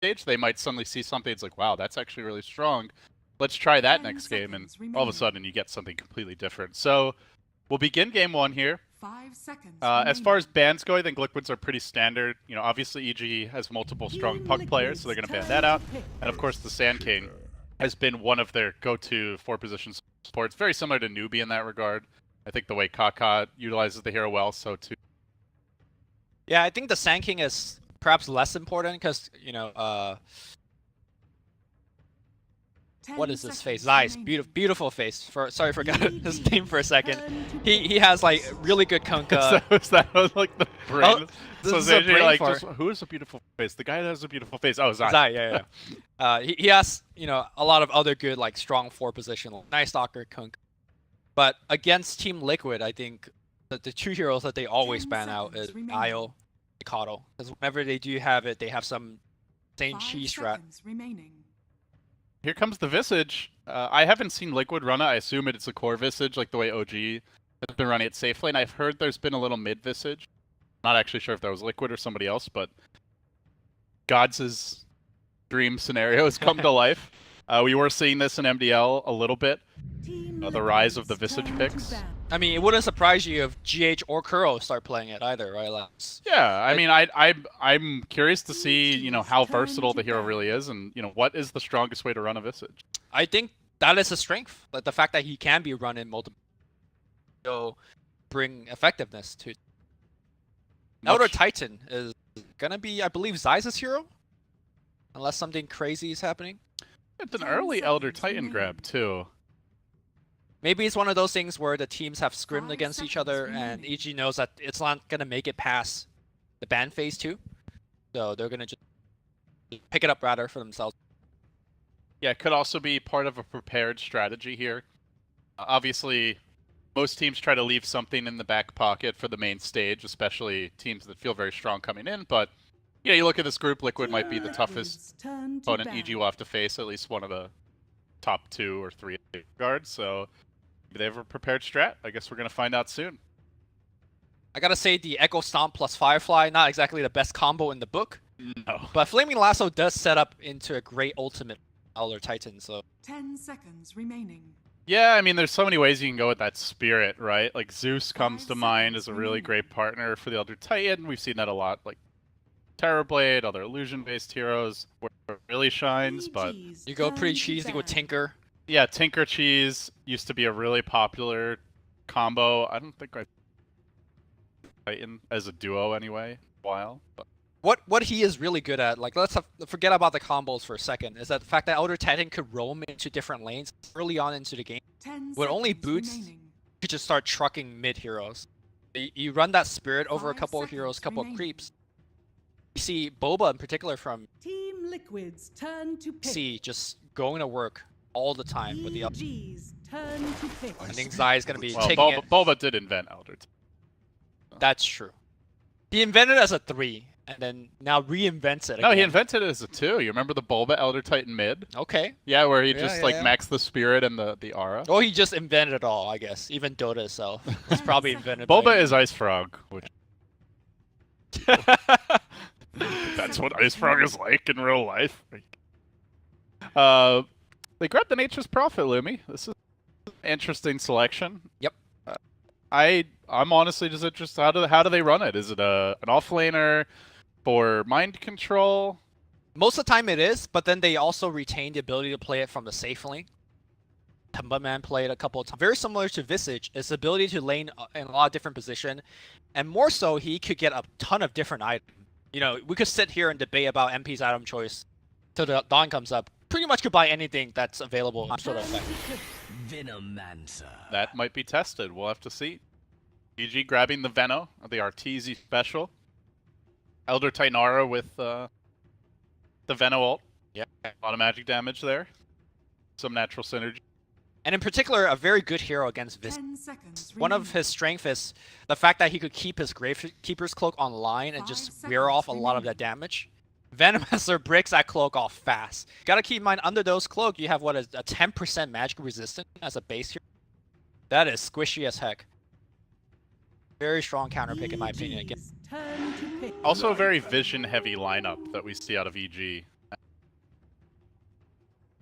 stage, they might suddenly see something. It's like, wow, that's actually really strong. Let's try that next game, and all of a sudden you get something completely different. So we'll begin game 1 here. 5 seconds. As far as bans go, I think Liquids are pretty standard. You know, obviously EG has multiple strong puck players, so they're going to ban that out. And of course, the Sand King has been one of their go-to 4-position supports. Very similar to Newbie in that regard. I think the way Kaka utilizes the hero well, so too. Yeah, I think the Sand King is perhaps less important because, you know, what is this face? Nice, beautiful face. Sorry, forgot his name for a second. He has like really good Kunkka. Is that like the brain? Oh, this so is a brain like, fart. who is a beautiful face? The guy that has a beautiful face. Oh, Zai. Zai, yeah. He has, you know, a lot of other good like strong 4-position, Night Stalker, Kunkka. But against Team Liquid, I think that the 2 heroes that they always ban out is Io, Mikado, because whenever they do have it, they have some insane cheese strat. Here comes the Visage. I haven't seen Liquid run it. I assume it's a core Visage, like the way OG has been running it safely. And I've heard there's been a little mid Visage. Not actually sure if that was Liquid or somebody else, but Gods' dream scenario has come to life. We were seeing this in MDL a little bit. The rise of the Visage picks. I mean, it wouldn't surprise you if GH or Kuro start playing it either, right, Lance? Yeah, I mean, I'm curious to see, you know, how versatile the hero really is, and you know, what is the strongest way to run a Visage. I think that is a strength, like the fact that he can be run in multiple, so bring effectiveness to. Elder Titan is gonna be, I believe, Zai's hero, unless something crazy is happening. It's an early Elder Titan grab too. Maybe it's one of those things where the teams have scrimmed against each other, and EG knows that it's not gonna make it past the ban phase 2, so they're gonna just pick it up rather for themselves. Yeah, it could also be part of a prepared strategy here. Obviously, most teams try to leave something in the back pocket for the main stage, especially teams that feel very strong coming in. But yeah, you look at this group, Liquid might be the toughest opponent EG will have to face, at least one of the top 2 or 3 guards. So maybe they have a prepared strat. I guess we're gonna find out soon. I gotta say, the Echo Stomp plus Firefly, not exactly the best combo in the book. No. But Flaming Lasso does set up into a great ultimate Elder Titan, so. 10 seconds remaining. Yeah, I mean, there's so many ways you can go with that spirit, right? Like, Zeus comes to mind as a really great partner for the Elder Titan. We've seen that a lot, like Terrorblade, other illusion-based heroes, where it really shines, but... You go pretty cheesy with Tinker. Yeah, Tinker Cheese used to be a really popular combo. I don't think I Titan as a duo anyway, a while. But What he is really good at, like let's forget about the combos for a second, is that the fact that Elder Titan could roam into different lanes early on into the game. With only boots, you could just start trucking mid heroes. You run that spirit over a couple of heroes, couple of creeps. You see Boba in particular from Team Liquid's turn to pick. C just going to work all the time with the Elder. Turn to pick. I think Zai is going to be well, taking it. Boba did invent Elder Titan. That's true. He invented it as a 3. And then now reinvents it again. No, he invented it as a 2. You remember the Bulba Elder Titan mid? Okay. Yeah, where he just maxed the spirit and the aura. Oh, he just invented it all, I guess. Even Dota itself was probably invented. Bulba is Ice Frog, which that's what Ice Frog is like in real life. They grabbed the Nature's Prophet, Lumi. This is an interesting selection. Yep. I'm honestly just interested. How do they run it? Is it an offlaner for mind control? Most of the time it is, but then they also retain the ability to play it from the safe lane. Tumba Man played a couple of times. Very similar to Visage, its ability to lane in a lot of different position, and more so, he could get a ton of different items. You know, we could sit here and debate about MP's item choice till the dawn comes up. Pretty much could buy anything that's available. Sort of Venomancer. That might be tested. We'll have to see. GG grabbing the Veno, the Arteezy special. Elder Titanara with the Veno ult. Yeah. A lot of magic damage there. Some natural synergy. And in particular, a very good hero against Visage. One of his strengths is the fact that he could keep his Gravekeeper's Cloak online and just wear off a lot of that damage. Venomancer breaks that cloak off fast. Gotta keep in mind, under those cloak, you have what is a 10% magic resistance as a base hero. That is squishy as heck. Very strong counter pick in my opinion again. Also a very vision heavy lineup that we see out of EG.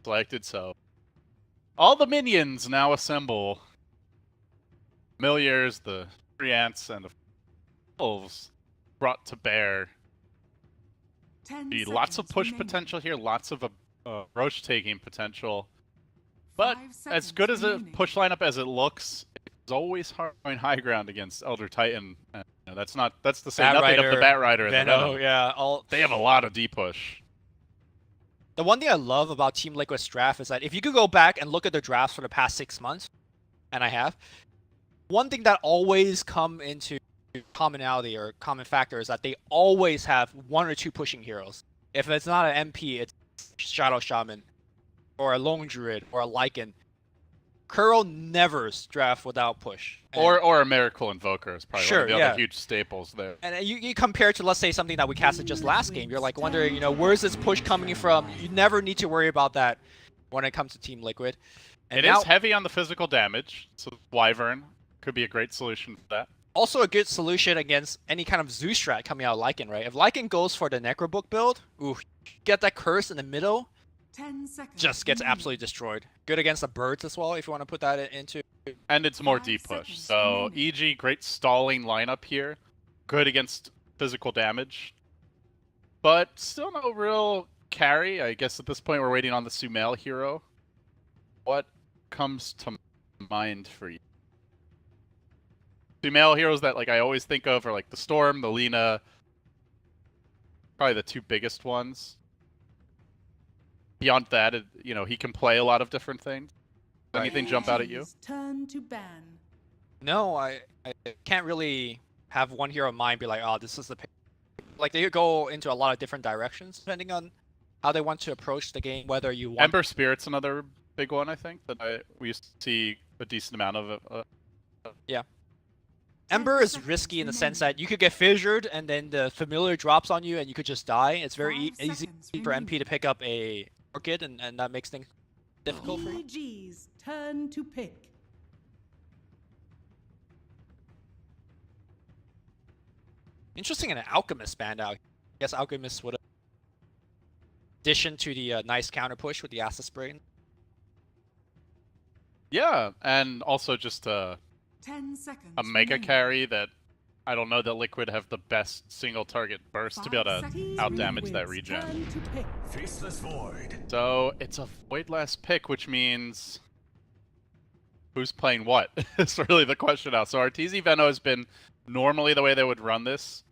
selected, so all the minions now assemble. Familiars, the treants, and the wolves brought to bear. 10 Lots of seconds push remaining. potential here, lots of roach taking potential. But 5 as seconds good as a remaining. push lineup as it looks, it's always hard going high ground against Elder Titan. And, you know, that's to say nothing of the Bat Rider and the Venom. yeah. They have a lot of D push. The one thing I love about Team Liquid's draft is that if you could go back and look at their drafts for the past 6 months, and I have, one thing that always come into commonality or common factor is that they always have 1 or 2 pushing heroes. If it's not an MP, it's Shadow Shaman, or a Lone Druid, or a Lycan. Kuro never draft without push. Or a Miracle Invoker is probably one of the other huge staples there. And you compare to, let's say, something that we casted just last game, you're like wondering, where's this push coming from? You never need to worry about that when it comes to Team Liquid. And it is heavy on the physical damage, so Wyvern could be a great solution for that. Also a good solution against any kind of Zoo strat coming out of Lycan, right? If Lycan goes for the Necrobook build, get that curse in the middle, 10 seconds just gets remaining. absolutely destroyed. Good against the birds as well, if you want to put that into. And it's more 5 D push. seconds So remaining. EG, great stalling lineup here. Good against physical damage. But still no real carry. I guess at this point we're waiting on the Sumail hero. What comes to mind for you? Sumail heroes that I always think of are like the Storm, the Lina. Probably the 2 biggest ones. Beyond that, he can play a lot of different things. Anything jump out at you? Turn to ban. No, I can't really have one hero in mind be like, oh, this is the pick. Like, they could go into a lot of different directions depending on how they want to approach the game, whether you want... Ember Spirit's another big one, I think, that we used to see a decent amount of. Yeah. Ember is risky in the sense that you could get fissured and then the familiar drops on you and you could just die. It's very 5 easy seconds for MP remaining. to pick up a Orchid and that makes things difficult for you. EG's turn to pick. Interesting, an Alchemist banned out. I guess Alchemist would have addition to the nice counter push with the Acid Spray. Yeah, and also just a 10 seconds mega remaining. carry that I don't know that Liquid have the best single target burst to be able to 5 seconds. outdamage that Liquid's regen. turn to pick. Faceless Void. So it's a Void last pick, which means who's playing what? It's really the question now. So Arteezy Veno has been normally the way they would run this.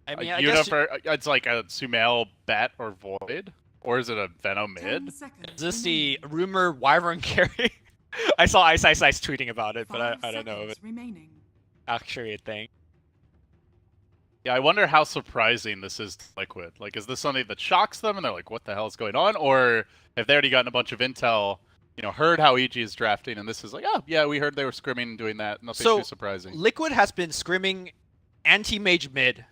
I mean, I guess It's like a Sumail Bat or Void, or is it a Veno 10 mid? seconds is this the remaining. rumored Wyvern carry? I saw Ice tweeting about it, but 5 I don't know if seconds it's remaining. actually a thing. Yeah, I wonder how surprising this is to Liquid. Like, is this something that shocks them and they're like, what the hell is going on? Or have they already gotten a bunch of intel, heard how EG is drafting, and this is like, oh, yeah, we heard they were scrimming and doing that. Nothing too surprising. Liquid has been scrimming anti-mage mid,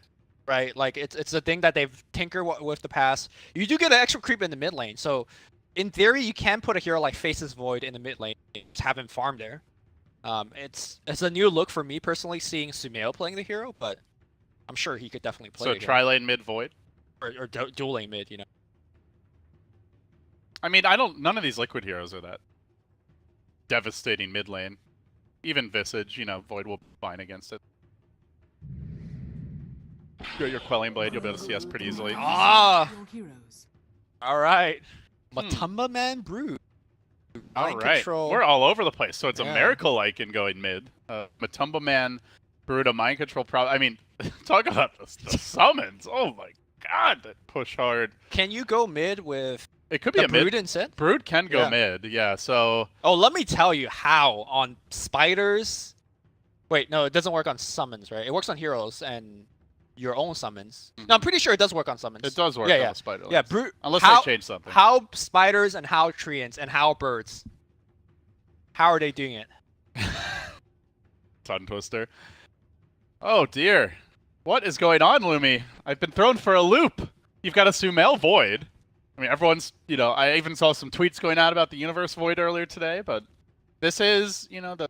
right? Like, it's a thing that they've tinkered with the past. You do get an extra creep in the mid lane, so in theory, you can put a hero like Faceless Void in the mid lane, just have him farm there. It's a new look for me personally, seeing Sumail playing the hero, but I'm sure he could definitely play So again. tri-lane mid Void? Or dual lane mid, I mean, none of these Liquid heroes are that devastating mid lane. Even Visage, Void will be fine against it. Get your Quelling Blade, you'll be able to CS pretty easily. Ah! Your heroes. All right. Matumba Man Brood. All Mind right, control. we're all over the place. So it's a Yeah. Miracle Lycan going mid. Matumba Man, Brood, a Mind Control problem. I mean, talk about the summons. Oh my god, that push hard. Can you go mid with It could be the a mid. Brood instead? Brood can go Yeah. mid, yeah. So Oh, let me tell you how on spiders. Wait, no, it doesn't work on summons, right? It works on heroes and your own summons. No, I'm pretty sure it does work on summons. it does work Yeah, on yeah. the Spider Yeah, Lanes. Brood. Unless how, they change something. How spiders and how treants and how birds? How are they doing it? Tongue twister. Oh dear. What is going on, Lumi? I've been thrown for a loop. You've got a Sumail Void. I mean, everyone's, I even saw some tweets going out about the Universe Void earlier today, but this is, the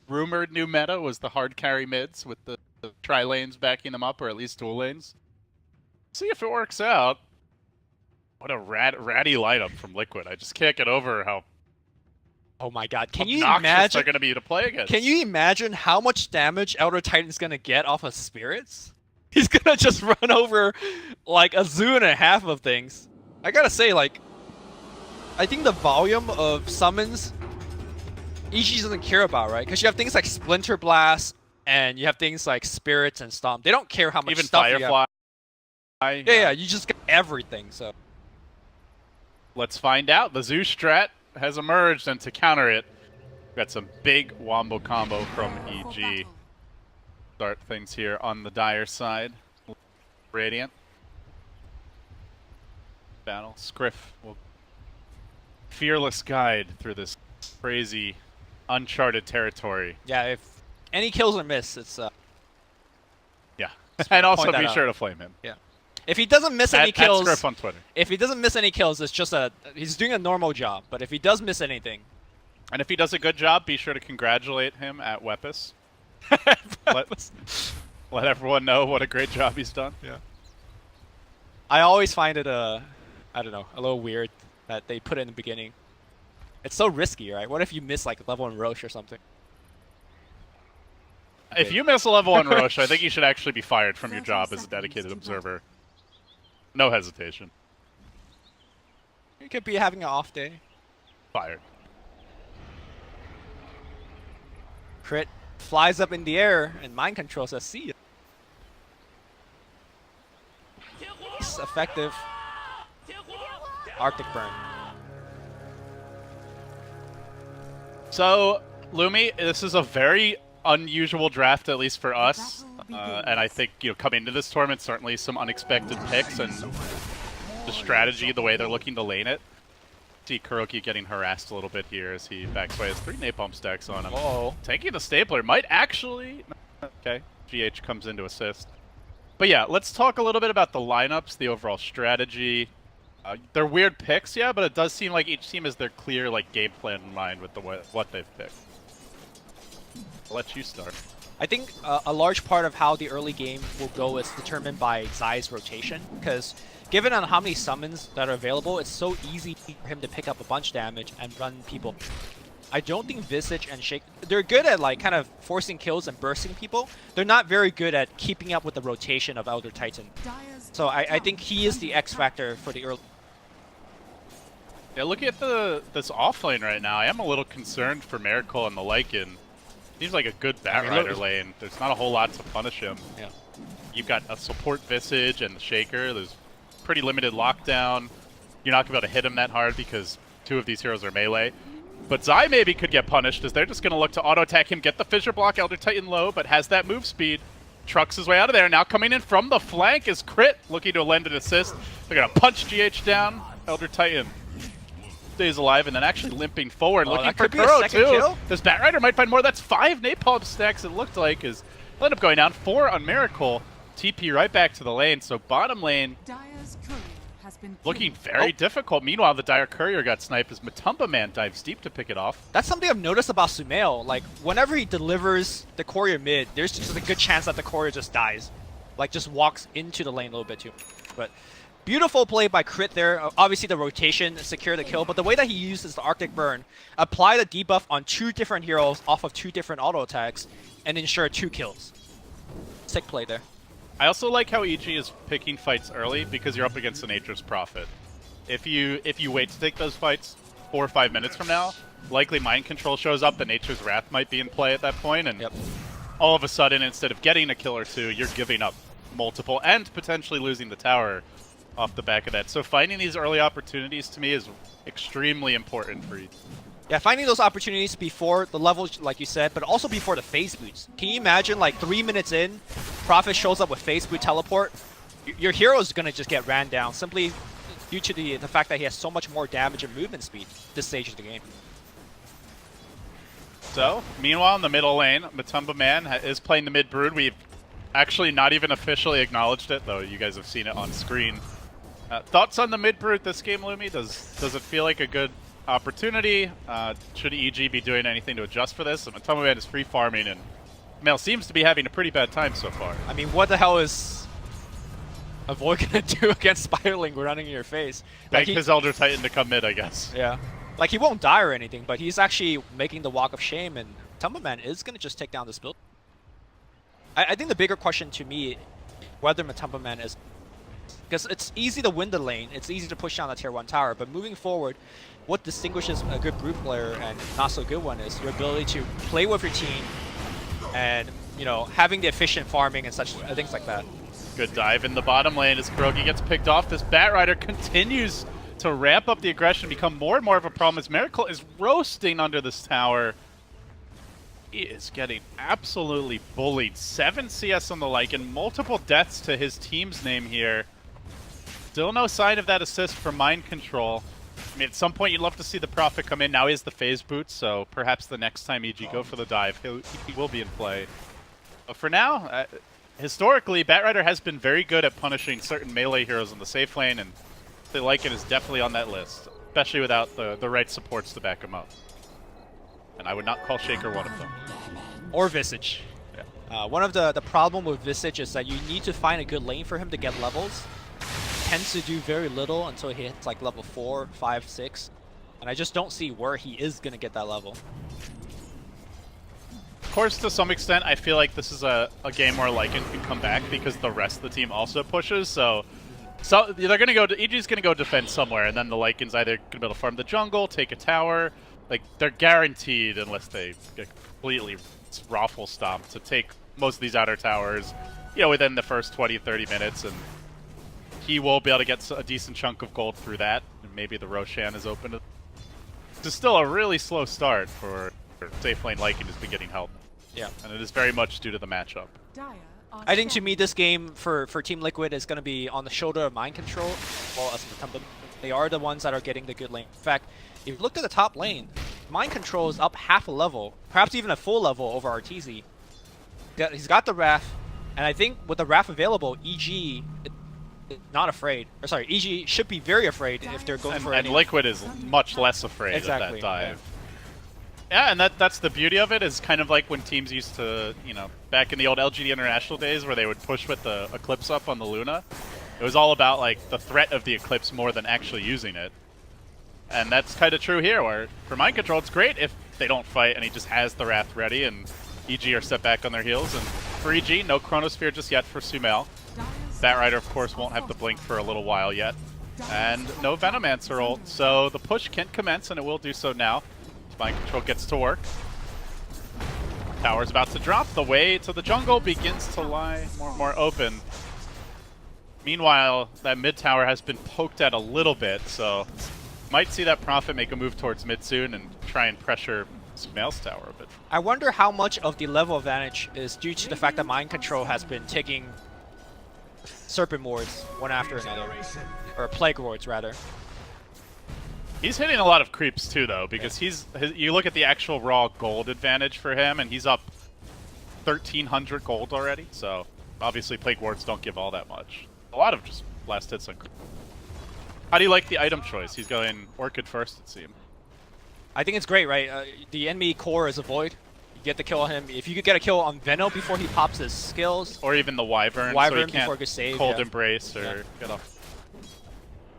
rumored new meta was the hard carry mids with the tri-lanes backing them up, or at least dual lanes. See if it works out. What a ratty lineup from Liquid. I just can't get over how Oh my god, can you obnoxious imagine? they're going to be to play against. Can you imagine how much damage Elder Titan's gonna get off of Spirits? He's gonna just run over like a zoo and a half of things. I gotta say, like, I think the volume of summons EG doesn't care about, right? Because you have things like Splinter Blast and you have things like Spirits and Stomp. They don't care how much Even stuff you Firefly. have. Yeah, you just get everything. So Let's find out. The Zoo strat has emerged, and to counter it, got some big wombo combo from EG. Start things here on the Dire side. Radiant. Battle. Scriff will fearless guide through this crazy, uncharted territory. yeah, if any kills are missed, it's Yeah. And also that be out. sure to flame him. yeah. If he doesn't miss any At kills, Scriff on Twitter. if he doesn't miss any kills, it's just he's doing a normal job. But if he does miss anything, And if he does a good job, be sure to congratulate him at Wepis. Let everyone know what a great job he's done. yeah. I always find it I don't know, a little weird that they put it in the beginning. It's so risky, right? What if you miss like level 1 Roche or something? If you miss a level 1 Roche, I think you should actually be fired from your job as a dedicated observer. No hesitation. You could be having an off day. Fired. Crit flies up in the air and mind control says see ya. It's effective. Arctic Burn. So, Lumi, this is a very unusual draft, at least for us. And I think, coming into this tournament, certainly some unexpected picks and the strategy, the way they're looking to lane it. See Kuroki getting harassed a little bit here as he backs away. Has 3 napalm stacks on him. Uh-oh. Tanking the stapler might actually... Okay, GH comes in to assist. But yeah, let's talk a little bit about the lineups, the overall strategy. They're weird picks, yeah, but it does seem like each team has their clear game plan in mind with what they've picked. I'll let you start. I think a large part of how the early game will go is determined by Zai's rotation, because given on how many summons that are available, it's so easy for him to pick up a bunch of damage and run people. I don't think Visage and Shake... They're good at kind of forcing kills and bursting people. They're not very good at keeping up with the rotation of Elder Titan. So I think he is the X factor for the early... Yeah, looking at this offlane right now, I am a little concerned for Miracle and the Lycan. Seems like a good Batrider lane. There's not a whole lot to punish him. Yeah. You've got a support Visage and the Shaker. There's pretty limited lockdown. You're not going to be able to hit him that hard because 2 of these heroes are melee. But Zai maybe could get punished as they're just going to look to auto-attack him, get the Fissure block, Elder Titan low, but has that move speed. Trucks his way out of there. Now coming in from the flank is Crit, looking to lend an assist. They're going to punch GH down. Elder Titan stays alive and then actually limping forward, looking for Kuro too. Kill? This Batrider might find more. That's 5 napalm stacks it looked like. Is they'll end up going down 4 on Miracle. TP right back to the lane. So bottom lane Dire's courier has been looking killed. very difficult. Meanwhile, the Dire Courier got sniped as Matumba Man dives deep to pick it off. That's something I've noticed about Sumail. Like, whenever he delivers the courier mid, there's just a good chance that the courier just dies. Like, just walks into the lane a little bit too. But beautiful play by Crit there. Obviously, the rotation secured the kill, but the way that he uses the Arctic Burn, apply the debuff on 2 different heroes off of 2 different auto attacks, and ensure 2 kills. Sick play there. I also like how EG is picking fights early because you're up against the Nature's Prophet. If you wait to take those fights 4 or 5 minutes from now, likely Mind Control shows up, the Nature's Wrath might be in play at that point, and all of a sudden, instead of getting a kill or 2, you're giving up multiple and potentially losing the tower off the back of that. So finding these early opportunities to me is extremely important for EG. Yeah, finding those opportunities before the level, like you said, but also before the phase boots. Can you imagine, like, 3 minutes in, Prophet shows up with phase boot teleport? Your hero is going to just get ran down simply due to the fact that he has so much more damage and movement speed this stage of the game. So, meanwhile, in the middle lane, Matumba Man is playing the mid brood. We've actually not even officially acknowledged it, though you guys have seen it on screen. Thoughts on the mid brood this game, Lumi? Does it feel like a good opportunity? Should EG be doing anything to adjust for this? Matumba Man is free farming, and Mel seems to be having a pretty bad time so far. I mean, what the hell is Avoid gonna do against Spiraling running in your face? Beg his Elder Titan to come mid, I guess. Yeah. Like, he won't die or anything, but he's actually making the walk of shame, and Matumba is gonna just take down this build. I think the bigger question to me, whether Matumba is... Because it's easy to win the lane, it's easy to push down the tier 1 tower, but moving forward, what distinguishes a good brute player and not so good one is your ability to play with your team and, you know, having the efficient farming and such things like that. Good dive in the bottom lane as Kurogi gets picked off. This Batrider continues to ramp up the aggression, become more and more of a problem as Miracle is roasting under this tower. He is getting absolutely bullied. 7 CS on the Lycan, multiple deaths to his team's name here. Still no sign of that assist from Mind Control. I mean, at some point you'd love to see the Prophet come in. Now he has the phase boot, so perhaps the next time EG go for the dive, he will be in play. But for now, historically, Batrider has been very good at punishing certain melee heroes in the safe lane, and the Lycan is definitely on that list, especially without the right supports to back him up. And I would not call Shaker one of them. Or Visage. Yeah. One of the problem with Visage is that you need to find a good lane for him to get levels. He tends to do very little until he hits like level 4, 5, 6. And I just don't see where he is going to get that level. Of course, to some extent, I feel like this is a game where Lycan can come back because the rest of the team also pushes, so they're going to go, EG's going to go defend somewhere, and then the Lycan's either going to be able to farm the jungle, take a tower. Like, they're guaranteed, unless they get completely raffle stomped, to take most of these outer towers, you know, within the first 20, 30 minutes, and he will be able to get a decent chunk of gold through that, and maybe the Roshan is open to... It's still a really slow start for safe lane Lycan has been getting help. Yeah. And it is very much due to the matchup. I think to me this game for Team Liquid is going to be on the shoulder of Mind Control, well as Matumba. They are the ones that are getting the good lane. In fact, if you looked at the top lane, Mind Control is up half a level, perhaps even a full level over Arteezy. He's got the Wrath, and I think with the Wrath available, EG is not afraid. Or sorry, EG should be very afraid if they're going for and Liquid is much less afraid of that dive. Yeah, and that's the beauty of it, is kind of like when teams used to, you know, back in the old LGD International days where they would push with the Eclipse up on the Luna. It was all about, like, the threat of the Eclipse more than actually using it. And that's kind of true here, where for Mind Control, it's great if they don't fight and he just has the Wrath ready and EG are set back on their heels. And for EG, no Chronosphere just yet for Sumail. Batrider, of course, won't have the Blink for a little while yet. And no Venomancer ult, so the push can commence, and it will do so now. Mind Control gets to work. Tower's about to drop. The way to the jungle begins to lie more and more open. Meanwhile, that mid tower has been poked at a little bit, so might see that Prophet make a move towards mid soon and try and pressure Sumail's tower a bit. I wonder how much of the level advantage is due to the fact that Mind Control has been taking Serpent Wards one after another. Or Plague Wards, rather. He's hitting a lot of creeps too, though, because you look at the actual raw gold advantage for him, and he's up 1,300 gold already, so obviously Plague Wards don't give all that much. A lot of just last hits on creeps. How do you like the item choice? He's going Orchid first, it seems. I think it's great, right? The enemy core is a Void. You get the kill on him. If you could get a kill on Veno before he pops his skills. Or even the Wyvern, Wyvern so he can't before it gets saved, Cold yeah. Embrace or get off.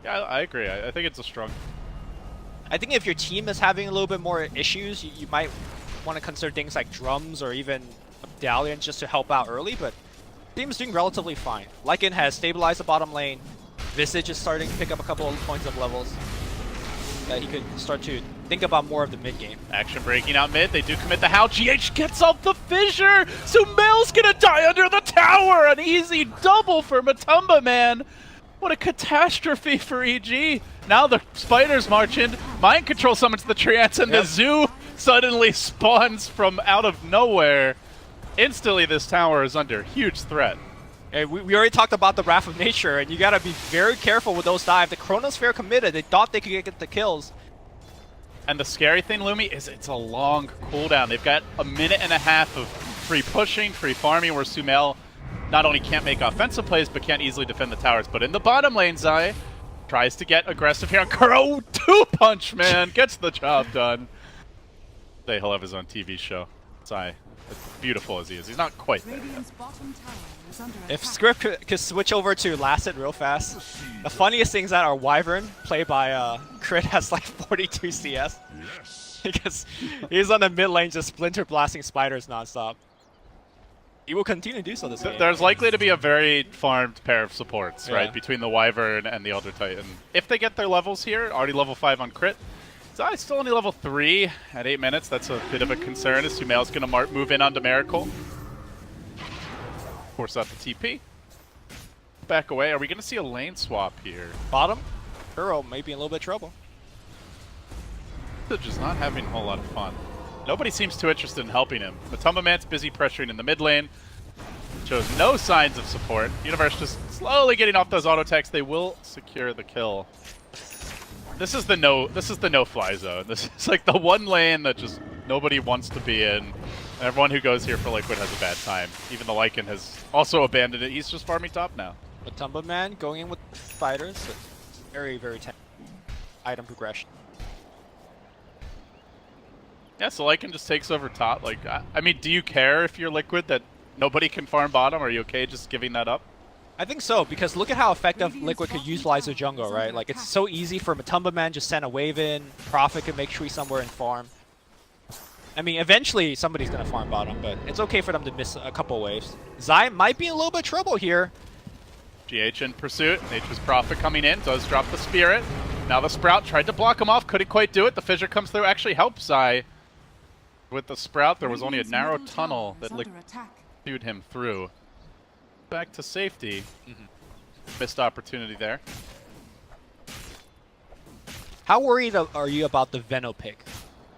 Yeah, I agree. I think it's a strong... I think if your team is having a little bit more issues, you might want to consider things like drums or even medallions just to help out early, but the team is doing relatively fine. Lycan has stabilized the bottom lane. Visage is starting to pick up a couple of points of levels that he could start to think about more of the mid game. Action breaking out mid. They do commit the How. GH gets off the fissure. Sumail's gonna die under the tower. An easy double for Matumba, man. What a catastrophe for EG. Now the spiders march in. Mind Control summons the Treants, and the zoo suddenly spawns from out of nowhere. Instantly, this tower is under huge threat. Hey, we already talked about the Wrath of Nature, and you gotta be very careful with those dives. The Chronosphere committed. They thought they could get the kills. And the scary thing, Lumi, is it's a long cooldown. They've got a minute and a half of free pushing, free farming, where Sumail not only can't make offensive plays, but can't easily defend the towers. But in the bottom lane, Zai tries to get aggressive here. Kuro, two-punch, man, gets the job done. He'll have his own TV show. Zai as beautiful as he is. He's not quite there. Radiant's bottom tower is under If attack. Script could switch over to Last Hit real fast, the funniest thing is that our Wyvern, played by Crit, has like 42 CS. Because he's on the mid lane just splinter blasting spiders nonstop. He will continue to do so this game. There's likely to be a very farmed pair of supports, Yeah. right, between the Wyvern and the Elder Titan. If they get their levels here, already level 5 on Crit. Zai's still only level 3 at 8 minutes. That's a bit of a concern as Sumail's going to move in onto Miracle. Force out the TP. Back away. Are we going to see a lane swap here? Bottom, Kuro may be in a little bit of trouble. Just not having a whole lot of fun. Nobody seems too interested in helping him. Matumba Man's busy pressuring in the mid lane. Shows no signs of support. Universe just slowly getting off those auto attacks. They will secure the kill. This is the no-fly zone. This is like the one lane that just nobody wants to be in. Everyone who goes here for Liquid has a bad time. Even the Lycan has also abandoned it. He's just farming top now. Matumba Man going in with spiders. Very, very tense item progression. Yeah, so Lycan just takes over top. Like, I mean, do you care if you're Liquid that nobody can farm bottom? Are you okay just giving that up? I think so, because look at how effective Liquid could utilize their jungle, right? Like, it's so easy for Matumba Man just send a wave in, Prophet can make Shui somewhere and farm. I mean, eventually somebody's going to farm bottom, but it's okay for them to miss a couple waves. Zai might be in a little bit of trouble here. GH in pursuit. Nature's Prophet coming in, does drop the Spirit. Now the Sprout tried to block him off, couldn't quite do it. The Fissure comes through, actually helps Zai. With the Sprout, there was only a narrow tunnel that pursued him through. Back to safety. Missed opportunity there. How worried are you about the Veno pick?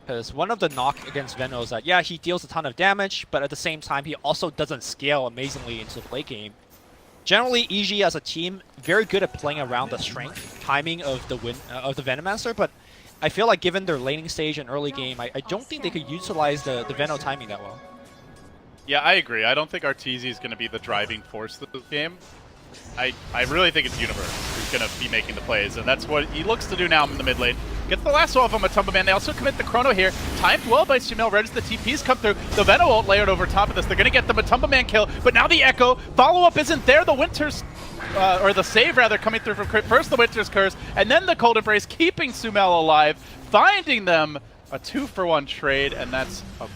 Because one of the knock against Veno is that, yeah, he deals a ton of damage, but at the same time, he also doesn't scale amazingly into the late game. Generally, EG as a team, very good at playing around the strength, timing of the Venomancer, but I feel like given their laning stage and early game, I don't think they could utilize the Veno timing that well. Yeah, I agree. I don't think Arteezy is going to be the driving force of this game. I really think it's Universe who's going to be making the plays, and that's what he looks to do now in the mid lane. Gets the last off of Matumba Man. They also commit the Chrono here. Timed well by Sumail. Red as the TPs come through. The Veno ult layered over top of this. They're going to get the Matumba Man kill, but now the Echo. Follow-up isn't there. The Winter's, or the save rather, coming through from Crit. First the Winter's Curse, and then the Cold Embrace, keeping Sumail alive, finding them a 2-for-1 trade, and that's a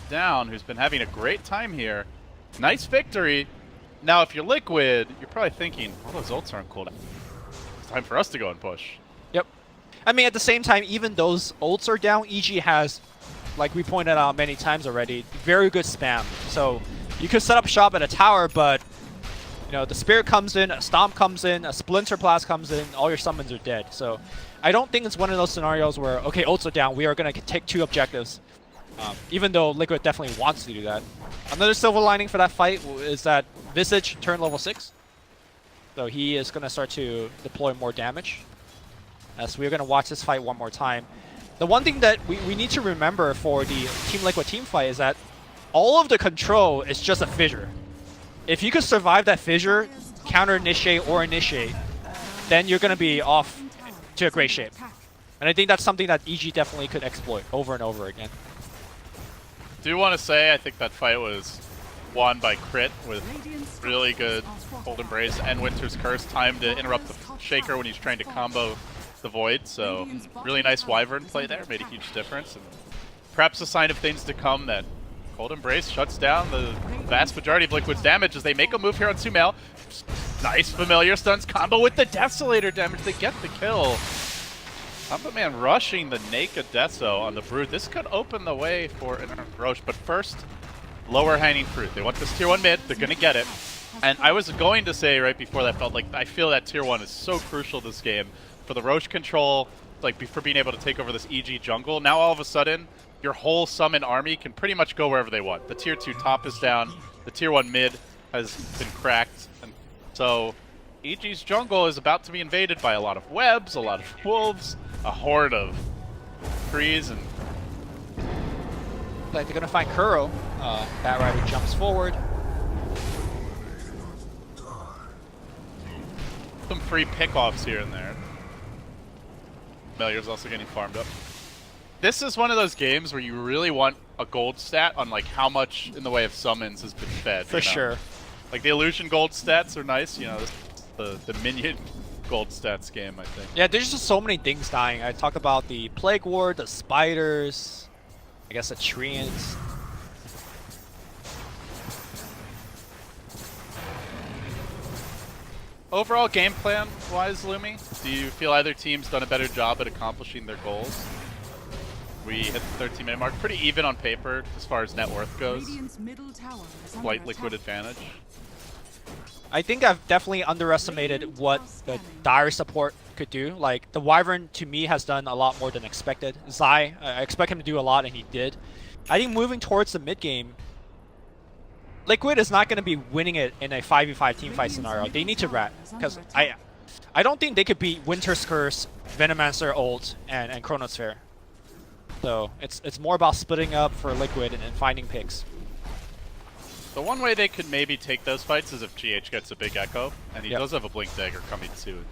down, who's been having a great time here. Nice victory. Now, if you're Liquid, you're probably thinking, all those ults aren't cooled. It's time for us to go and push. Yep. I mean, at the same time, even those ults are down, EG has, like we pointed out many times already, very good spam. So you could set up shop at a tower, but you know, the Spirit comes in, a Stomp comes in, a Splinter Blast comes in, all your summons are dead. So I don't think it's one of those scenarios where, okay, ults are down, we are going to take 2 objectives. Even though Liquid definitely wants to do that. Another silver lining for that fight is that Visage turned level 6. So he is going to start to deploy more damage. So we're going to watch this fight one more time. The one thing that we need to remember for the Team Liquid team fight is that all of the control is just a fissure. If you could survive that fissure, counter-initiate or initiate, then you're going to be off to a great shape. And I think that's something that EG definitely could exploit over and over again. Do want to say I think that fight was won by Crit with really good Cold Embrace and Winter's Curse time to interrupt the Shaker when he's trying to combo the Void. So really nice Wyvern play there, made a huge difference. And perhaps a sign of things to come that Cold Embrace shuts down the vast majority of Liquid's damage as they make a move here on Sumail. Nice familiar stuns combo with the Desolator damage. They get the kill. Matumba Man rushing the Naked Deso on the Brood. This could open the way for an Roche, but first, lower hanging fruit. They want this tier 1 mid, they're going to get it. And I was going to say right before that, felt like I feel that tier 1 is so crucial this game for the Roche control, like for being able to take over this EG jungle. Now all of a sudden, your whole summon army can pretty much go wherever they want. The tier 2 top is down, the tier 1 mid has been cracked, and so EG's jungle is about to be invaded by a lot of webs, a lot of wolves, a horde of trees, and Like they're gonna find Kuro. Bat Rider jumps forward. some free pickoffs here and there. Familiar's also getting farmed up. This is one of those games where you really want a gold stat on like how much in the way of summons has been fed. For sure. Like the illusion gold stats are nice. You know, the minion gold stats game, I think. Yeah, there's just so many things dying. I talked about the Plague Ward, the spiders, I guess the treants. Overall game plan wise, Lumi, do you feel either team's done a better job at accomplishing their goals? We hit the 13-minute mark, pretty even on paper as far as net worth goes. Radiant's middle tower is under Slight liquid attack. advantage. I think I've definitely underestimated what the dire support could do. Like, the Wyvern, to me, has done a lot more than expected. Zai, I expect him to do a lot, and he did. I think moving towards the mid-game, Liquid is not going to be winning it in a 5v5 teamfight scenario. They need to rat, because I don't think they could beat Winter's Curse, Venomancer ult, and Chronosphere. So, it's more about splitting up for Liquid and finding picks. The one way they could maybe take those fights is if GH gets a big echo, and he does have a Blink Dagger coming soon.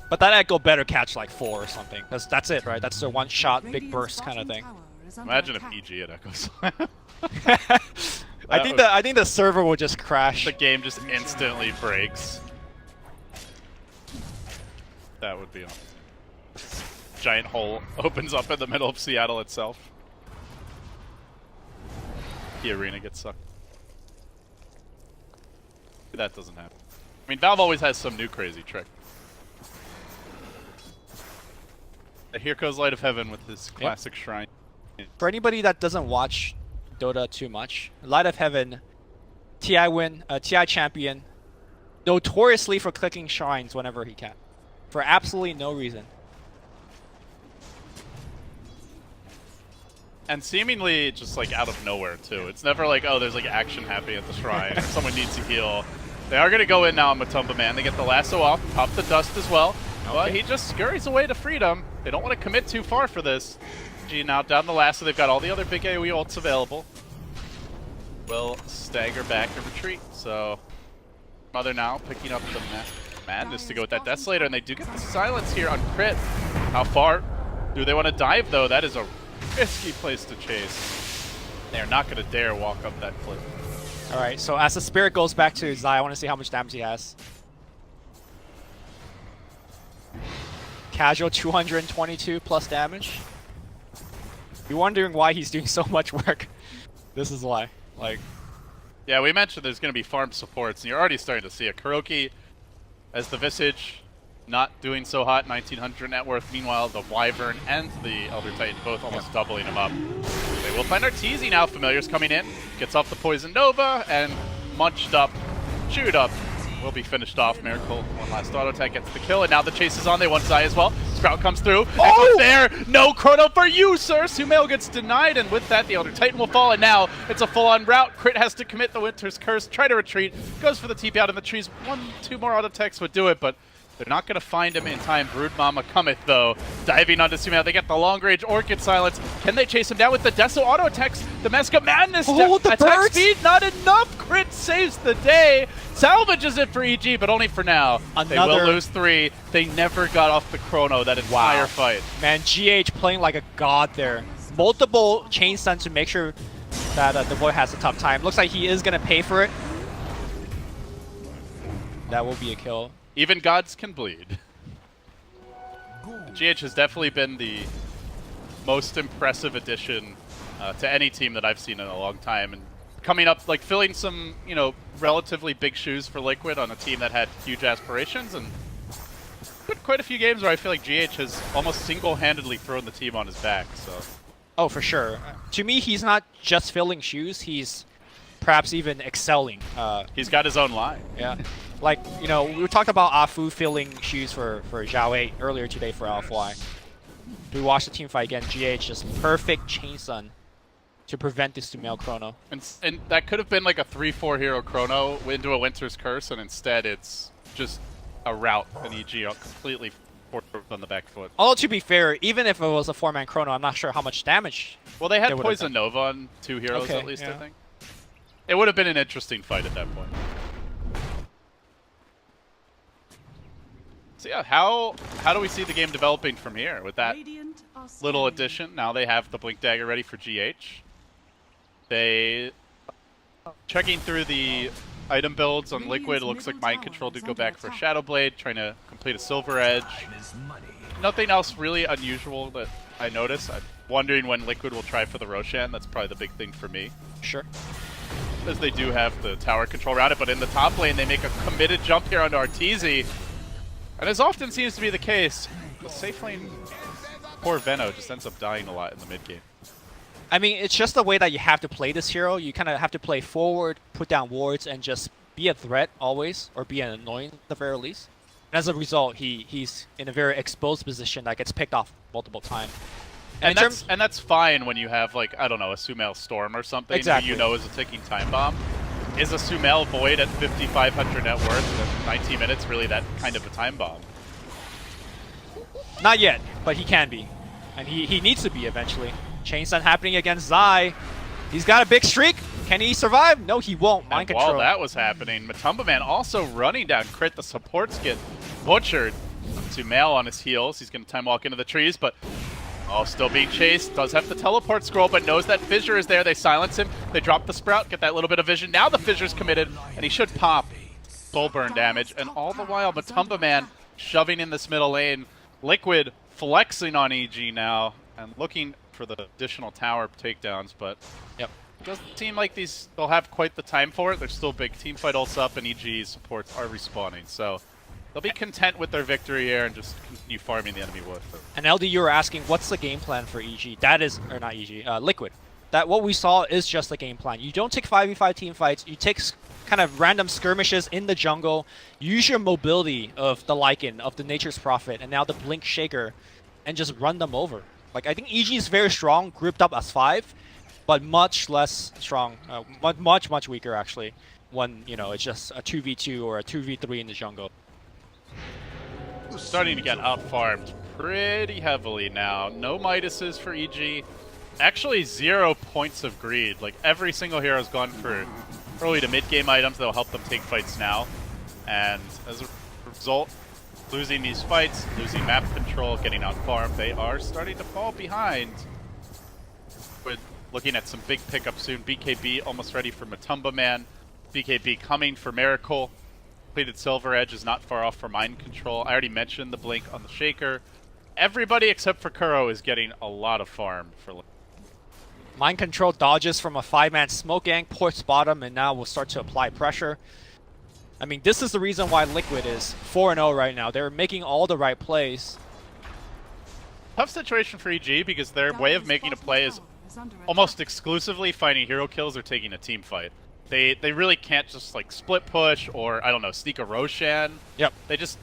But that echo better catch like 4 or something, because that's it, right? That's the one-shot, big burst kind of thing. Imagine if EG had echoes. I think the server will just crash. The game just instantly breaks. That would be awesome. Giant hole opens up in the middle of Seattle itself. The arena gets sucked. That doesn't happen. I mean, Valve always has some new crazy trick. Here goes Light of Heaven with his classic shrine. For anybody that doesn't watch Dota too much, Light of Heaven, TI champion, notoriously for clicking shrines whenever he can, for absolutely no reason. And seemingly just like out of nowhere too. It's never like, oh, there's like action happening at the shrine or someone needs to heal. They are going to go in now on Matumba Man. They get the lasso off, pop the dust as well. Okay. But he just scurries away to freedom. They don't want to commit too far for this. G now down the lasso. They've got all the other big AoE ults available. Will stagger back and retreat. So Mother now picking up the madness to go with that Desolator. And they do get the silence here on crit. How far do they want to dive though? That is a risky place to chase. They're not going to dare walk up that cliff. Alright, so as the spirit goes back to Zai, I want to see how much damage he has. Casual 222 plus damage. You're wondering why he's doing so much work. This is why. Like, yeah, we mentioned there's going to be farm supports, and you're already starting to see a Kuroki as the Visage not doing so hot, 1900 net worth. Meanwhile, the Wyvern and the Elder Titan both almost doubling him up. They will find Arteezy now. Familiar's coming in, gets off the Poison Nova, and munched up, chewed up. Will be finished off. Miracle, one last auto attack gets the kill, and now the chase is on. They want Zai as well. Sprout comes through. Echo's there. No chrono for you, sir. Sumail gets denied, and with that, the Elder Titan will fall, and now it's a full-on route. Crit has to commit the Winter's Curse, try to retreat, goes for the TP out in the trees. 1-2 more auto attacks would do it, but they're not going to find him in time. Brood Mama cometh, though. Diving onto Sumail. They get the long-range Orchid Silence. Can they chase him down with the Deso auto attacks? The Meska Madness attack birds. speed, not enough. Crit saves the day. Salvages it for EG, but only for now. They will lose 3. They never got off the chrono that entire fight. Man, GH playing like a god there. Multiple chain stun to make sure that the boy has a tough time. Looks like he is going to pay for it. That will be a kill. Even gods can bleed. GH has definitely been the most impressive addition to any team that I've seen in a long time. And coming up, like filling some, you know, relatively big shoes for Liquid on a team that had huge aspirations. And quite a few games where I feel like GH has almost single-handedly thrown the team on his back. So. Oh, for sure. To me, he's not just filling shoes. He's perhaps even excelling. He's got his own line. Yeah. Like, you know, we talked about Afu filling shoes for Zhao 8 earlier today for Alpha. We watched the team fight again. GH just perfect chain stun to prevent this Sumail chrono. And that could have been like a 3-4 hero chrono into a Winter's Curse, and instead it's just a route, an EG completely on the back foot. Although, to be fair, even if it was a 4-man chrono, I'm not sure how much damage. Well, they had Poison Nova on 2 heroes at least, I think. It would have been an interesting fight at that point. So yeah, how do we see the game developing from here with that little addition? Now they have the Blink Dagger ready for GH. They checking through the item builds on Liquid. It looks like Mind Control did go back for Shadow Blade, trying to complete a Silver Edge. Nothing else really unusual that I noticed. I'm wondering when Liquid will try for the Roshan. That's probably the big thing for me. Sure. As they do have the tower control around it, but in the top lane they make a committed jump here onto Arteezy. And as often seems to be the case, the safe lane, poor Veno just ends up dying a lot in the mid game. I mean, it's just the way that you have to play this hero. You kind of have to play forward, put down wards, and just be a threat always, or be an annoyance at the very least. And as a result, he's in a very exposed position that gets picked off multiple times. And that's fine when you have, like, I don't know, a Sumail Storm or something exactly. who you know is a ticking time bomb. Is a Sumail Void at 5,500 net worth at 19 minutes really that kind of a time bomb? Not yet, but he can be. And he needs to be eventually. Chain Stun happening against Zai. He's got a big streak. Can he survive? No, he won't. Mind Control. While that was happening, Matumba Man also running down crit. The supports get butchered. Sumail on his heels. He's going to time walk into the trees, but still being chased. Does have the teleport scroll, but knows that Fissure is there. They silence him. They drop the Sprout, get that little bit of vision. Now the Fissure's committed, and he should pop soul burn damage. And all the while, Matumba Man shoving in this middle lane. Liquid flexing on EG now and looking for the additional tower takedowns, but yep. It doesn't seem like they'll have quite the time for it. There's still big team fight ults up, and EG supports are respawning, so they'll be content with their victory here and just continue farming the enemy with it. And LD, you were asking, what's the game plan for EG? That is, or not EG, Liquid. That what we saw is just the game plan. You don't take 5v5 team fights. You take kind of random skirmishes in the jungle. Use your mobility of the Lycan, of the Nature's Prophet, and now the Blink Shaker, and just run them over. Like, I think EG is very strong, grouped up as 5, but much less strong, much weaker actually, when, you know, it's just a 2v2 or a 2v3 in the jungle. Starting to get up-farmed pretty heavily now. No Midases for EG. Actually, 0 points of greed. Like, every single hero's gone for early to mid-game items that'll help them take fights now. And as a result, losing these fights, losing map control, getting out-farmed, they are starting to fall behind. With looking at some big pickups soon. BKB almost ready for Matumba Man. BKB coming for Miracle. Completed Silver Edge is not far off for Mind Control. I already mentioned the Blink on the Shaker. Everybody except for Kuro is getting a lot of farm for Mind Control dodges from a 5-man smoke gang, ports bottom, and now will start to apply pressure. I mean, this is the reason why Liquid is 4-0 right now. They're making all the right plays. Tough situation for EG because their way of making a play is almost exclusively finding hero kills or taking a team fight. They really can't just like split push or, I don't know, sneak a Roshan. Yep.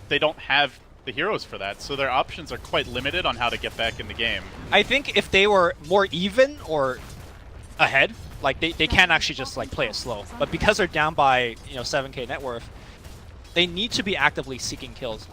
They don't have the heroes for that, so their options are quite limited on how to get back in the game. I think if they were more even or ahead, like they can actually just like play it slow. But because they're down by, you know, 7k net worth, they need to be actively seeking kills.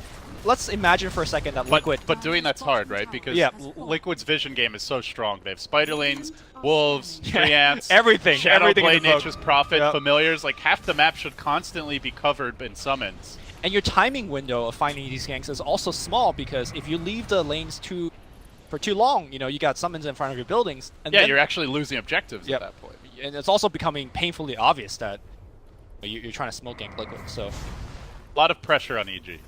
Let's imagine for a second that Liquid... But doing that's hard, right? Because Liquid's vision game is so strong. They have Spiderlings, Wolves, Treants, everything. Shadow Everything Blade, Nature's Prophet, Familiars. Like, half the map should constantly be covered in summons. And your timing window of finding these ganks is also small, because if you leave the lanes for too long, you know, you got summons in front of your buildings. And yeah, you're actually losing objectives at that point. And it's also becoming painfully obvious that you're trying to smoke gank Liquid, so... A lot of pressure on EG.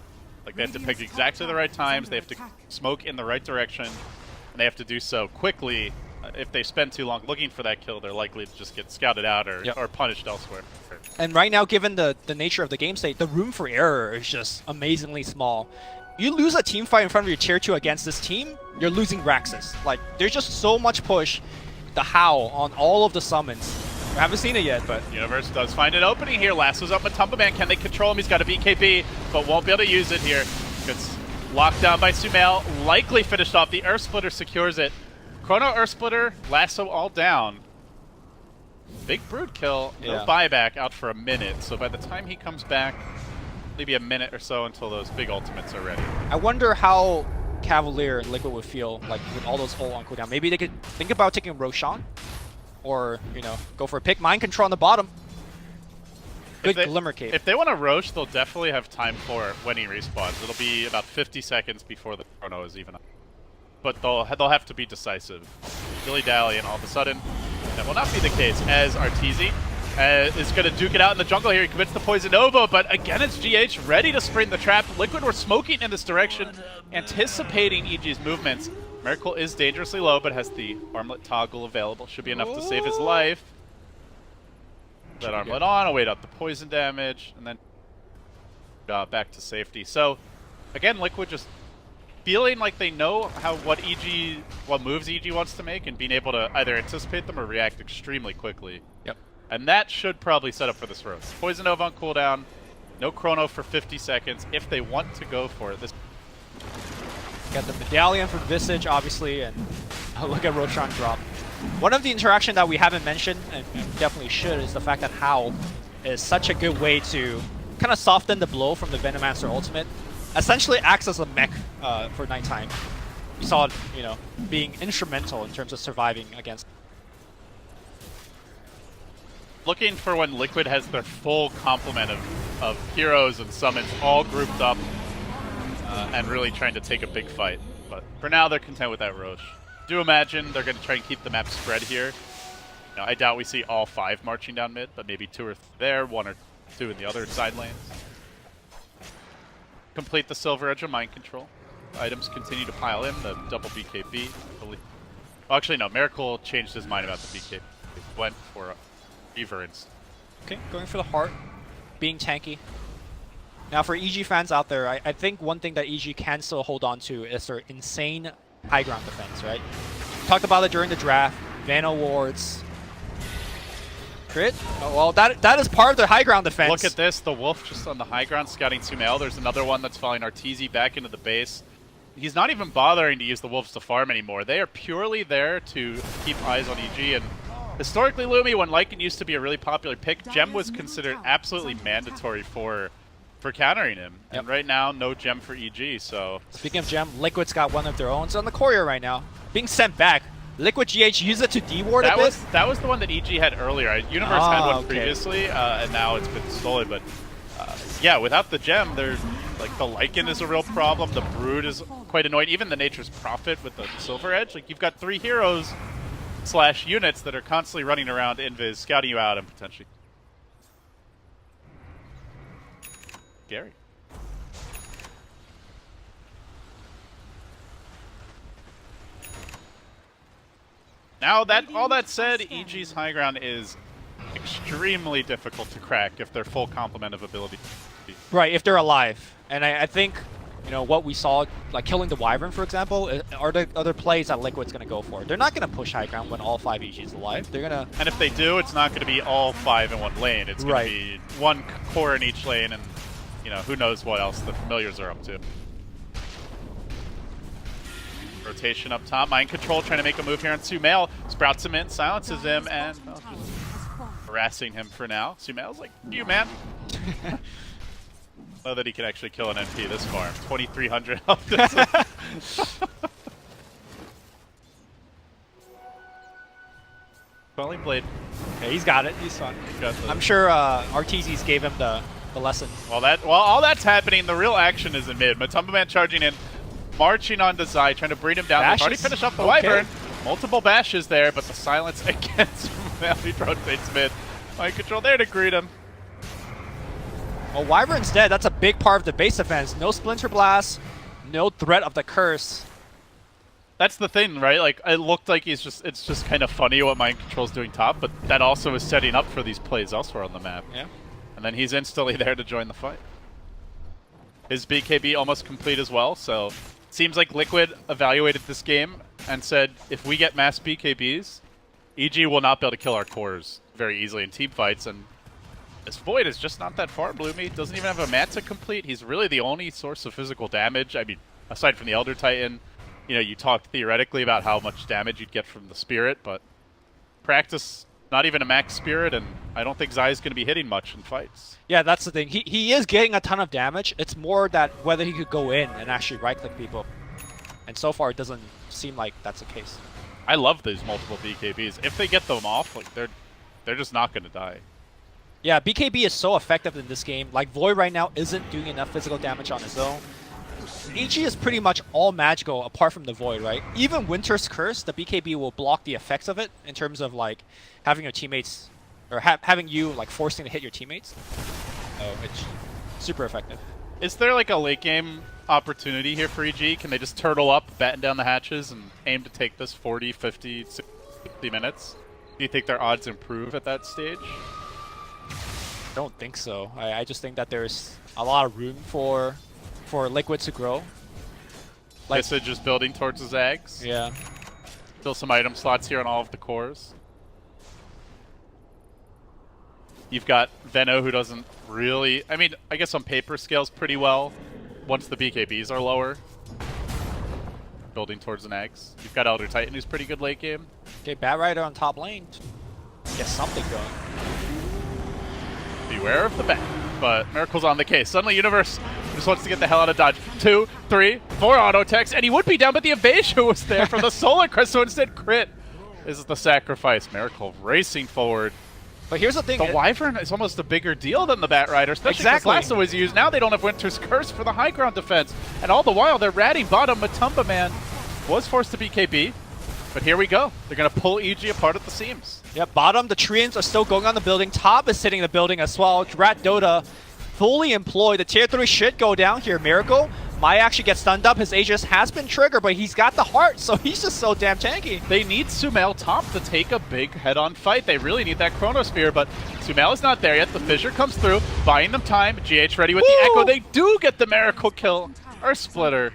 Like, they have to pick exactly the right times, they have to smoke in the right direction, and they have to do so quickly. If they spend too long looking for that kill, they're likely to just get scouted out or punished elsewhere. And right now, given the nature of the game state, the room for error is just amazingly small. You lose a team fight in front of your tier 2 against this team, you're losing Raxus. Like, there's just so much push, the howl on all of the summons. We haven't seen it yet, but... Universe does find an opening here. Lasso's up with Matumba Man. Can they control him? He's got a BKB, but won't be able to use it here. Gets locked down by Sumail. Likely finished off. The Earth Splitter secures it. Chrono Earth Splitter, Lasso all down. Big Brood kill. No buyback out for a minute. So by the time he comes back, maybe a minute or so until those big ultimates are ready. I wonder how Cavalier and Liquid would feel like with all those ult on cooldown. Maybe they could think about taking Roshan. Or, you know, go for a pick. Mind Control on the bottom. Good Glimmer Cape. If they want to Rosh, they'll definitely have time for it when he respawns. It'll be about 50 seconds before the chrono is even up. But they'll have to be decisive. Dilly-dally, and all of a sudden, That will not be the case, as Arteezy is going to duke it out in the jungle here. He commits the Poison Nova, but again it's GH ready to spring the trap. Liquid were smoking in this direction, anticipating EG's movements. Miracle is dangerously low, but has the armlet toggle available. Should be enough to save his life. That armlet on, await out the poison damage, and then back to safety. So, again, Liquid just feeling like they know what moves EG wants to make, and being able to either anticipate them or react extremely quickly. Yep. And that should probably set up for this roast. Poison Nova on cooldown, no chrono for 50 seconds if they want to go for it. This Got the medallion from Visage, obviously, and look at Roshan drop. One of the interaction that we haven't mentioned, and definitely should, is the fact that Howl is such a good way to kind of soften the blow from the Venomancer ultimate. Essentially acts as a mech for nighttime. You saw it, you know, being instrumental in terms of surviving against. Looking for when Liquid has their full complement of heroes and summons all grouped up and really trying to take a big fight. But for now, they're content with that Roche. Do imagine they're going to try and keep the map spread here. Now, I doubt we see all 5 marching down mid, but maybe 2 or 3 there, 1 or 2 in the other side lanes. Complete the Silver Edge of Mind Control. Items continue to pile in, the double BKB. Well, actually, no, Miracle changed his mind about the BKB. Went for Reaver instead. Okay, going for the heart, being tanky. Now for EG fans out there, I think one thing that EG can still hold on to is their insane high ground defense, right? We talked about it during the draft, Vano wards. Crit? Oh, well, that is part of their high ground defense. Look at this, the Wolf just on the high ground scouting Sumail. There's another one that's following Arteezy back into the base. He's not even bothering to use the Wolves to farm anymore. They are purely there to keep eyes on EG. And historically, Lumi, when Lycan used to be a really popular pick, Gem was considered absolutely mandatory for countering him. Yep. And right now, no Gem for EG, so... Speaking of Gem, Liquid's got one of their own. It's on the courier right now. Being sent back. Liquid GH used it to deward a bit. That was the one that EG had earlier. Universe had one previously, and now it's been stolen. But yeah, without the Gem, there's like the Lycan is a real problem. The Brood is quite annoying. Even the Nature's Prophet with the Silver Edge. Like, you've got 3 heroes / units that are constantly running around invis, scouting you out and potentially... Scary. Now, all that said, EG's high ground is extremely difficult to crack if they're full complement of ability. Right, if they're alive. And I think, you know, what we saw, like killing the Wyvern, for example, are the other plays that Liquid's going to go for. They're not going to push high ground when all 5 EGs alive. They're going to... And if they do, it's not going to be all 5 in one lane. It's going to be 1 core in each lane, and, you know, who knows what else the familiars are up to. Rotation up top. Mind Control trying to make a move here on Sumail. Sprouts him in, silences him, and just harassing him for now. Sumail's like, you man. Know that he can actually kill an NP this far. 2,300 health. Quelling Blade. Yeah, he's got it. He's fine. I'm sure Arteezy's gave him the lesson. While all that's happening, the real action is in mid. Matumba Man charging in, marching on to Zai, trying to bring him down. They've already finished off the Wyvern. Multiple bashes there, but the silence against He rotates mid. Mind Control there to greet him. Well, Wyvern's dead. That's a big part of the base defense. No Splinter Blast, no threat of the curse. That's the thing, right? Like, it looked like it's just kind of funny what Mind Control's doing top, but that also is setting up for these plays elsewhere on the map. Yeah. And then he's instantly there to join the fight. His BKB almost complete as well, so seems like Liquid evaluated this game and said, if we get mass BKBs, EG will not be able to kill our cores very easily in team fights, and this Void is just not that far, Bloomy. Doesn't even have a mat to complete. He's really the only source of physical damage. I mean, aside from the Elder Titan, you know, you talked theoretically about how much damage you'd get from the Spirit, but practice, not even a max Spirit, and I don't think Zai's going to be hitting much in fights. Yeah, that's the thing. He is getting a ton of damage. It's more that whether he could go in and actually right-click people. And so far, it doesn't seem like that's the case. I love these multiple BKBs. If they get them off, like they're just not going to die. Yeah, BKB is so effective in this game. Like, Void right now isn't doing enough physical damage on his own. EG is pretty much all magical apart from the Void, right? Even Winter's Curse, the BKB will block the effects of it in terms of like having your teammates, or having you like forcing to hit your teammates. So it's super effective. Is there like a late game opportunity here for EG? Can they just turtle up, batten down the hatches, and aim to take this 40, 50, 60 minutes? Do you think their odds improve at that stage? I don't think so. I just think that there's a lot of room for Liquid to grow. Like, Visage is building towards the Zags. yeah. Still some item slots here on all of the cores. You've got Veno, who doesn't really... I mean, I guess on paper scales pretty well once the BKBs are lower. Building towards an Eggs. You've got Elder Titan, who's pretty good late game. Okay, Bat Rider on top lane. Get something going. Beware of the bat. But Miracle's on the case. Suddenly Universe just wants to get the hell out of dodge. 2, 3, 4 auto attacks, and he would be down, but the evasion was there from the Solar Crest, so instead crit is the sacrifice. Miracle racing forward. But here's the thing. The Wyvern is almost a bigger deal than the Bat Rider, especially because Lasso was used. Now they don't have Winter's Curse for the high ground defense. And all the while, they're ratting bottom. Matumba Man was forced to BKB. But here we go. They're going to pull EG apart at the seams. Yep, bottom, the Treants are still going on the building. Top is hitting the building as well. Rage-Dota fully employed. The tier 3 should go down here. Miracle might actually get stunned up. His Aegis has been triggered, but he's got the heart, so he's just so damn tanky. They need Sumail top to take a big head-on fight. They really need that Chronosphere, but Sumail is not there yet. The Fissure comes through, buying them time. GH ready with the Echo. They do get the Miracle kill. Or Splitter.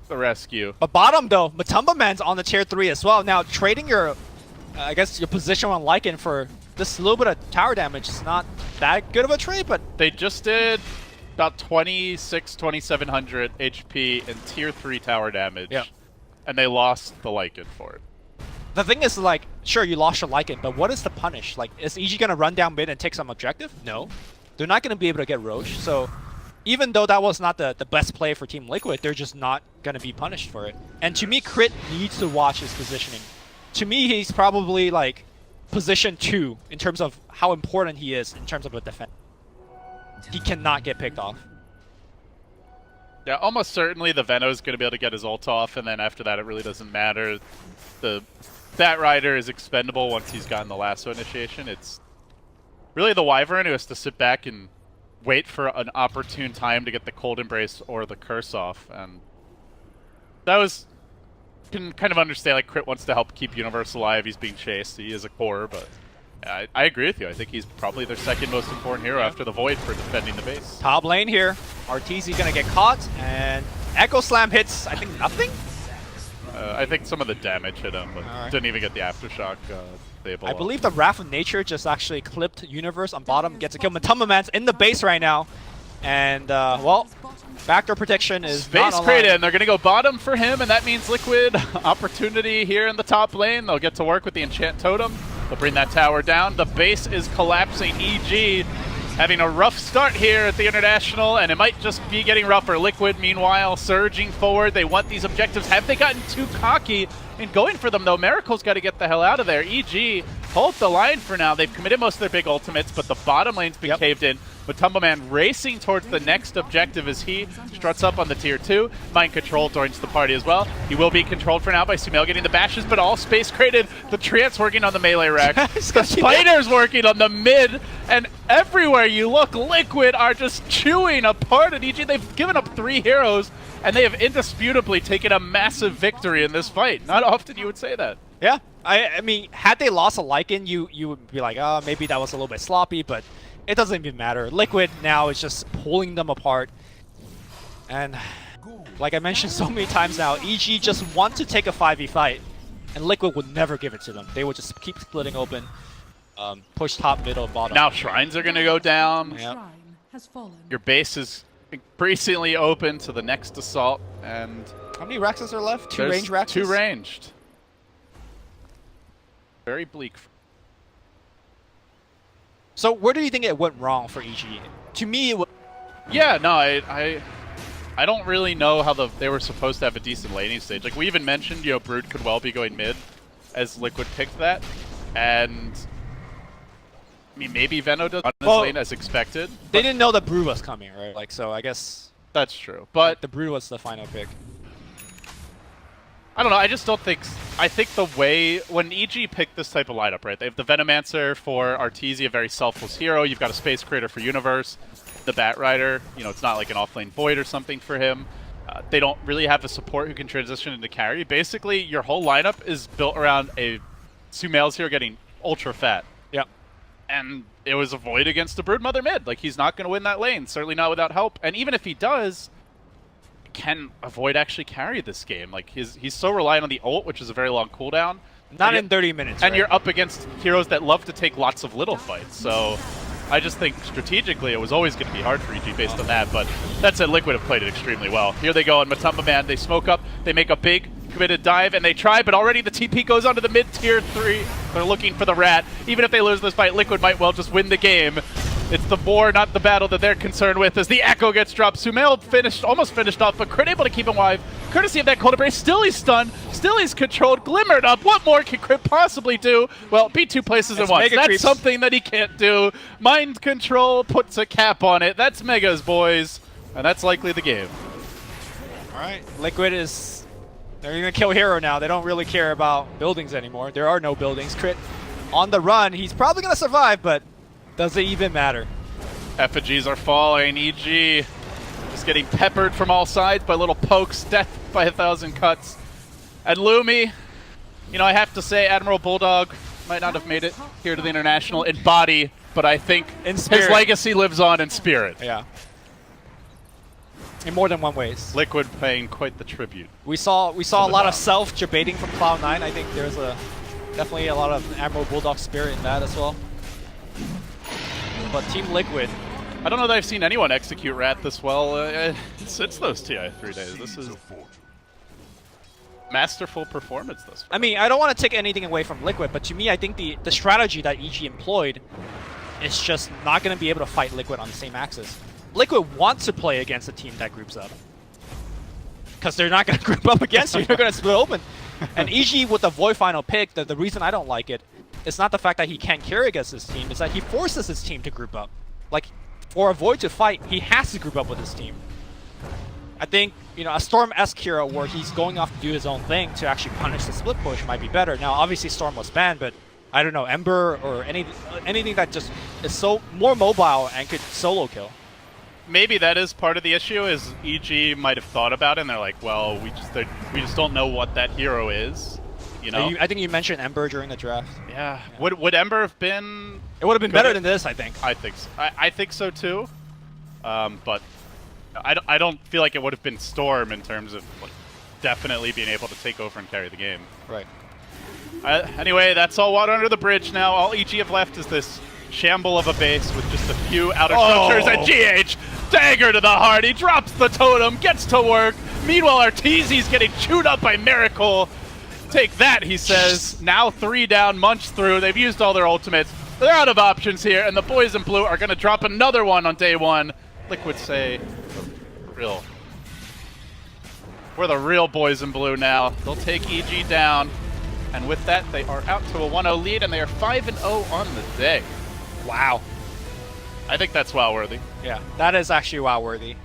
The rescue. But bottom though, Matumba Man's on the tier 3 as well. Now trading your, I guess your position on Lycan for this little bit of tower damage is not that good of a trade, but they just did about 2,700 HP in tier 3 tower damage. Yeah. And they lost the Lycan for it. The thing is, like, sure, you lost your Lycan, but what is the punish? Like, is EG gonna run down mid and take some objective? No. They're not gonna be able to get Roche, so even though that was not the best play for Team Liquid, they're just not gonna be punished for it. And to me, Crit needs to watch his positioning. To me, he's probably, like, position 2 in terms of how important he is in terms of a defense. He cannot get picked off. Yeah, almost certainly the Veno's going to be able to get his ult off, and then after that it really doesn't matter. The Bat Rider is expendable once he's gotten the Lasso initiation. It's really the Wyvern who has to sit back and wait for an opportune time to get the Cold Embrace or the Curse off. And that was... can kind of understand, like, Crit wants to help keep Universe alive. He's being chased. He is a core, but I agree with you. I think he's probably their second most important hero after the Void for defending the base. Top lane here. RTZ gonna get caught, and Echo Slam hits, I think, nothing? I think some of the damage hit him, but didn't even get the Aftershock stable. I believe the Wrath of Nature just actually clipped Universe on bottom, gets a kill. Matumba Man's in the base right now, and, well, backdoor protection is Space not created, and they're going to go bottom for him, and that means Liquid opportunity here in the top lane. They'll get to work with the Enchant Totem. They'll bring that tower down. The base is collapsing. EG having a rough start here at the International, and it might just be getting rougher. Liquid, meanwhile, surging forward. They want these objectives. Have they gotten too cocky in going for them, though? Miracle's got to get the hell out of there. EG hold the line for now. They've committed most of their big ultimates, but the bottom lane's been caved in. Matumba Man racing towards the next objective as he struts up on the tier 2. Mind Control joins the party as well. He will be controlled for now by Sumail getting the bashes, but all space created. The Treant's working on the melee rack. The Spider's working on the mid, and everywhere you look, Liquid are just chewing apart at EG. They've given up 3 heroes, and they have indisputably taken a massive victory in this fight. Not often you would say that. Yeah, I mean, had they lost a Lycan, you would be like, oh, maybe that was a little bit sloppy, but it doesn't even matter. Liquid now is just pulling them apart. And like I mentioned so many times now, EG just want to take a 5v fight, and Liquid would never give it to them. They would just keep splitting open, push top, middle, bottom. Now Shrines are going to go down. Yep. Shrine has fallen. Your base is increasingly open to the next assault, and How many Raxes are left? 2 range Raxes? 2 ranged. Very bleak. So where do you think it went wrong for EG? To me, it was... Yeah, no, I don't really know how they were supposed to have a decent laning stage. Like, we even mentioned, you know, Brood could well be going mid, as Liquid picked that, and I mean, maybe Veno does on his lane as expected. They didn't know that Brew was coming, right? Like, so I guess That's true. But the Brood was the final pick. I don't know. I just don't think. I think the way when EG picked this type of lineup, right? They have the Venomancer for Arteezy, a very selfless hero. You've got a Space Creator for Universe, the Bat Rider. You know, it's not like an offlane Void or something for him. They don't really have a support who can transition into carry. Basically, your whole lineup is built around a Sumail's hero getting ultra fat. Yep. And it was a Void against the Broodmother mid. Like, he's not going to win that lane. Certainly not without help. And even if he does, can a Void actually carry this game? Like, he's so reliant on the ult, which is a very long cooldown. Not in 30 minutes, And right? you're up against heroes that love to take lots of little fights. So I just think strategically it was always going to be hard for EG based on that. But that said, Liquid have played it extremely well. Here they go on Matumba Man. They smoke up. They make a big committed dive, and they try, but already the TP goes onto the mid-tier 3. They're looking for the Rat. Even if they lose this fight, Liquid might well just win the game. It's the war, not the battle, that they're concerned with as the Echo gets dropped. Sumail almost finished off, but Crit able to keep him alive. Courtesy of that Cold Embrace, still he's stunned, still he's controlled, glimmered up. What more can Crit possibly do? Well, beat 2 places at once. That's something that he can't do. Mind Control puts a cap on it. That's Megas, boys. And that's likely the game. Alright, Liquid is... They're going to kill Hero now. They don't really care about buildings anymore. There are no buildings. Crit on the run. He's probably going to survive, but does it even matter? Effigies are falling. EG just getting peppered from all sides by little pokes. Death by 1,000 cuts. And Lumi, you know, I have to say Admiral Bulldog might not have made it here to the International in body, but I think his legacy lives on in spirit. Yeah. In more than one ways. Liquid paying quite the tribute. We saw a lot of self-debating from Cloud9. I think there's definitely a lot of Admiral Bulldog spirit in that as well. But Team Liquid, I don't know that I've seen anyone execute Rat this well since those TI3 days. This is masterful performance this far. I mean, I don't want to take anything away from Liquid, but to me, I think the strategy that EG employed is just not going to be able to fight Liquid on the same axis. Liquid wants to play against a team that groups up. Because they're not going to group up against you, they're going to split open. And EG with the Void final pick, the reason I don't like it, it's not the fact that he can't carry against his team, it's that he forces his team to group up. Like, for a Void to fight, he has to group up with his team. I think, you know, a Storm-esque hero where he's going off to do his own thing to actually punish the split push might be better. Now, obviously Storm was banned, but I don't know, Ember or anything that just is so more mobile and could solo kill. Maybe that is part of the issue, is EG might have thought about it and they're like, well, we just don't know what that hero is. You know? I think you mentioned Ember during the draft. Yeah. Would Ember have been... It would have been better than this, I think. I think so. I think so too. But I don't feel like it would have been Storm in terms of like, definitely being able to take over and carry the game. Right. Anyway, that's all water under the bridge now. All EG have left is this shamble of a base with just a few outer structures, and GH, dagger to the heart. He drops the totem, gets to work. Meanwhile, Arteezy's getting chewed up by Miracle. Take that, he says. Now 3 down, Munch through. They've used all their ultimates. They're out of options here, and the boys in blue are going to drop another one on day 1. Liquid say, we're the real boys in blue now. They'll take EG down, and with that, they are out to a 1-0 lead, and they are 5-0 on the day. Wow. I think that's wow-worthy. Yeah, that is actually wow-worthy.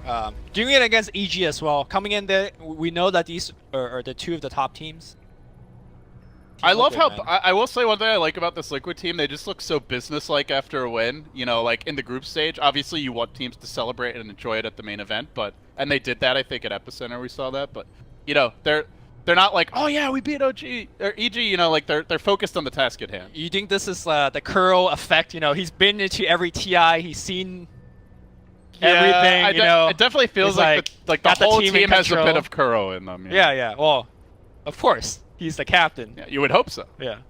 Doing it against EG as well. Coming in there, we know that these are the 2 of the top teams. I love how I will say one thing I like about this Liquid team. They just look so business-like after a win. You know, like in the group stage. Obviously, you want teams to celebrate and enjoy it at the main event, and they did that. I think at Epicenter we saw that. But you know, they're not like, oh yeah, we beat OG or EG. You know, like they're focused on the task at hand. You think this is the Curl effect? You know, he's been into every TI. He's seen everything. It definitely feels like the whole team has a bit of Kuro in them. Yeah. Well, of course. He's the captain. Yeah, you would hope so. Yeah.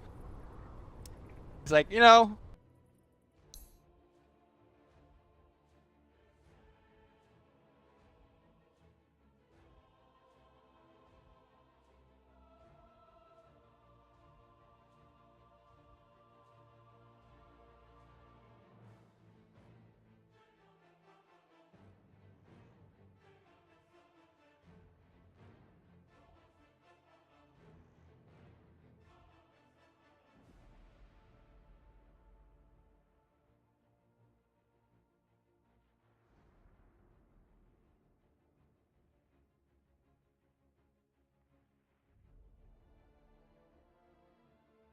He's like, you know,